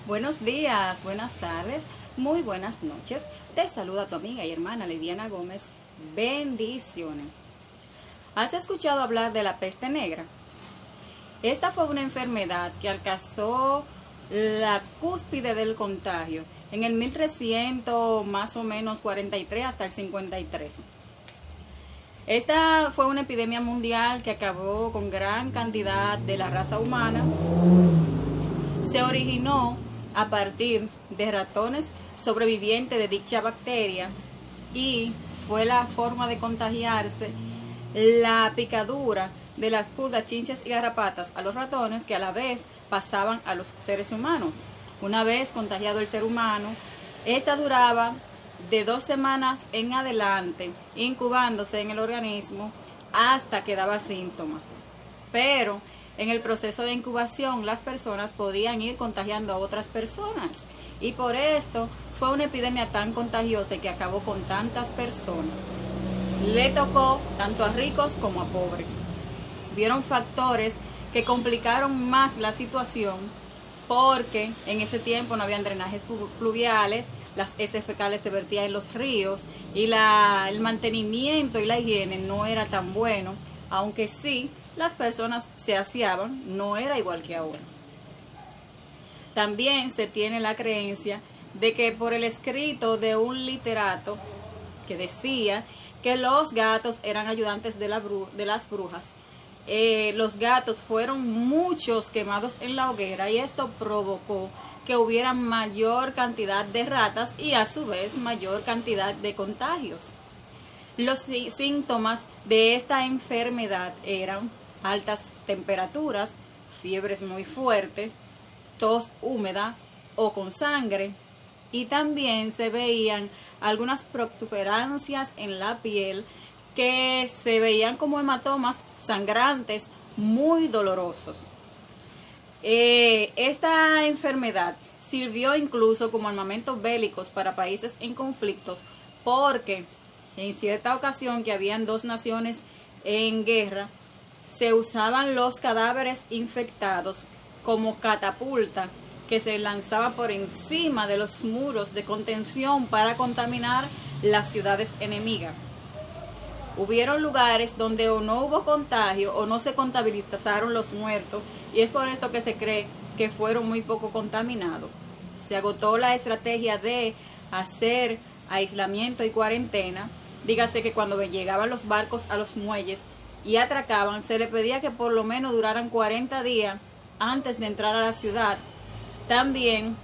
Buenos días, buenas tardes, muy buenas noches. Te saluda tu amiga y hermana Lidiana Gómez. Bendiciones. ¿Has escuchado hablar de la peste negra? Esta fue una enfermedad que alcanzó la cúspide del contagio en el 1300, más o menos 43 hasta el 53. Esta fue una epidemia mundial que acabó con gran cantidad de la raza humana. Se originó a partir de ratones sobrevivientes de dicha bacteria y fue la forma de contagiarse la picadura de las pulgas, chinches y garrapatas a los ratones, que a la vez pasaban a los seres humanos. Una vez contagiado el ser humano, esta duraba de 2 semanas en adelante, incubándose en el organismo hasta que daba síntomas. Pero en el proceso de incubación, las personas podían ir contagiando a otras personas. Y por esto fue una epidemia tan contagiosa que acabó con tantas personas. Le tocó tanto a ricos como a pobres. Vieron factores que complicaron más la situación porque en ese tiempo no habían drenajes pluviales, las heces fecales se vertían en los ríos y el mantenimiento y la higiene no era tan bueno, aunque sí las personas se aseaban, no era igual que ahora. También se tiene la creencia de que por el escrito de un literato que decía que los gatos eran ayudantes de las brujas, los gatos fueron muchos quemados en la hoguera y esto provocó que hubiera mayor cantidad de ratas y a su vez mayor cantidad de contagios. Los síntomas de esta enfermedad eran altas temperaturas, fiebres muy fuertes, tos húmeda o con sangre, y también se veían algunas protuberancias en la piel que se veían como hematomas sangrantes muy dolorosos. Esta enfermedad sirvió incluso como armamentos bélicos para países en conflictos, porque en cierta ocasión que habían 2 naciones en guerra, se usaban los cadáveres infectados como catapulta que se lanzaba por encima de los muros de contención para contaminar las ciudades enemigas. Hubieron lugares donde o no hubo contagio o no se contabilizaron los muertos, y es por esto que se cree que fueron muy poco contaminados. Se agotó la estrategia de hacer aislamiento y cuarentena. Dígase que cuando llegaban los barcos a los muelles y atracaban, se le pedía que por lo menos duraran 40 días antes de entrar a la ciudad. También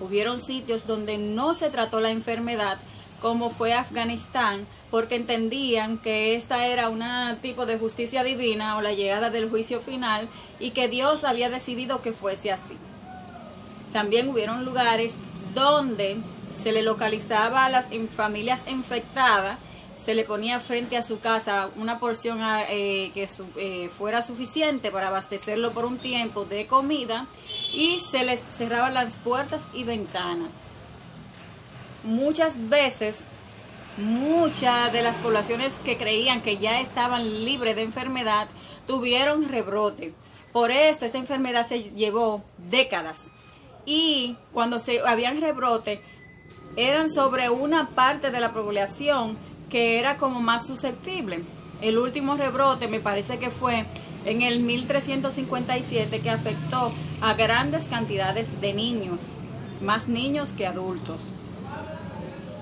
hubieron sitios donde no se trató la enfermedad, como fue Afganistán, porque entendían que esta era un tipo de justicia divina o la llegada del juicio final y que Dios había decidido que fuese así. También hubieron lugares donde se le localizaba a las familias infectadas, se le ponía frente a su casa una porción que fuera suficiente para abastecerlo por un tiempo de comida y se les cerraban las puertas y ventanas. Muchas veces, muchas de las poblaciones que creían que ya estaban libres de enfermedad tuvieron rebrote. Por esto esta enfermedad se llevó décadas, y cuando habían rebrote eran sobre una parte de la población que era como más susceptible. El último rebrote me parece que fue en el 1357, que afectó a grandes cantidades de niños, más niños que adultos.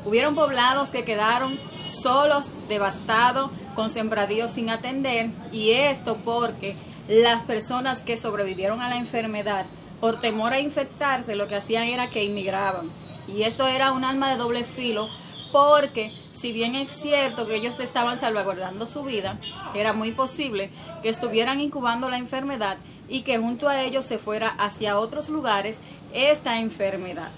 Hubieron poblados que quedaron solos, devastados, con sembradíos sin atender, y esto porque las personas que sobrevivieron a la enfermedad, por temor a infectarse, lo que hacían era que inmigraban. Y esto era un arma de doble filo, porque si bien es cierto que ellos estaban salvaguardando su vida, era muy posible que estuvieran incubando la enfermedad y que junto a ellos se fuera hacia otros lugares esta enfermedad.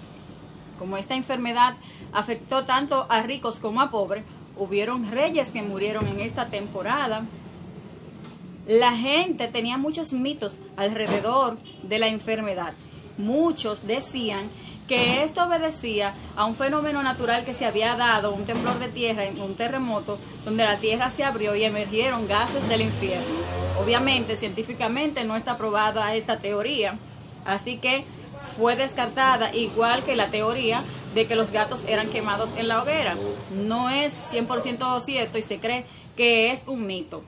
Como esta enfermedad afectó tanto a ricos como a pobres, hubieron reyes que murieron en esta temporada. La gente tenía muchos mitos alrededor de la enfermedad. Muchos decían que esto obedecía a un fenómeno natural que se había dado, un temblor de tierra, un terremoto, donde la tierra se abrió y emergieron gases del infierno. Obviamente, científicamente no está probada esta teoría, así que fue descartada, igual que la teoría de que los gatos eran quemados en la hoguera. No es 100% cierto y se cree que es un mito.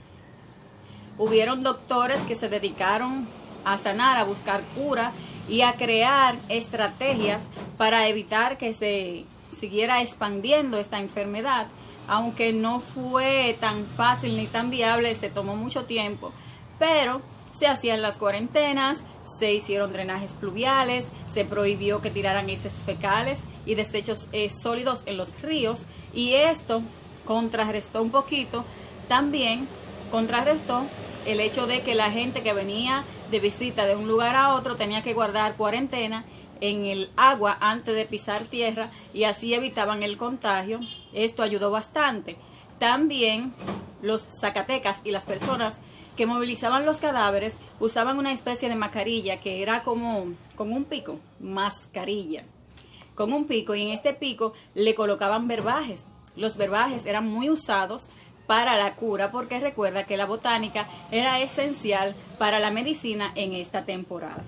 Hubieron doctores que se dedicaron a sanar, a buscar cura y a crear estrategias para evitar que se siguiera expandiendo esta enfermedad. Aunque no fue tan fácil ni tan viable, se tomó mucho tiempo, pero se hacían las cuarentenas, se hicieron drenajes pluviales, se prohibió que tiraran heces fecales y desechos sólidos en los ríos, y esto contrarrestó un poquito, también contrarrestó el hecho de que la gente que venía de visita de un lugar a otro tenía que guardar cuarentena en el agua antes de pisar tierra, y así evitaban el contagio. Esto ayudó bastante. También los zacatecas y las personas que movilizaban los cadáveres usaban una especie de mascarilla que era como un pico, mascarilla, con un pico, y en este pico le colocaban verbajes. Los verbajes eran muy usados para la cura, porque recuerda que la botánica era esencial para la medicina en esta temporada.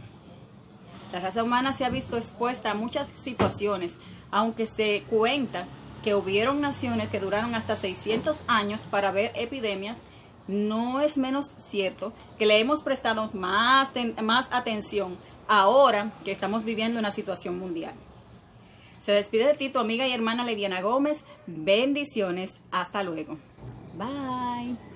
La raza humana se ha visto expuesta a muchas situaciones, aunque se cuenta que hubieron naciones que duraron hasta 600 años para ver epidemias. No es menos cierto que le hemos prestado más atención ahora que estamos viviendo una situación mundial. Se despide de ti tu amiga y hermana Leidiana Gómez. Bendiciones. Hasta luego. Bye.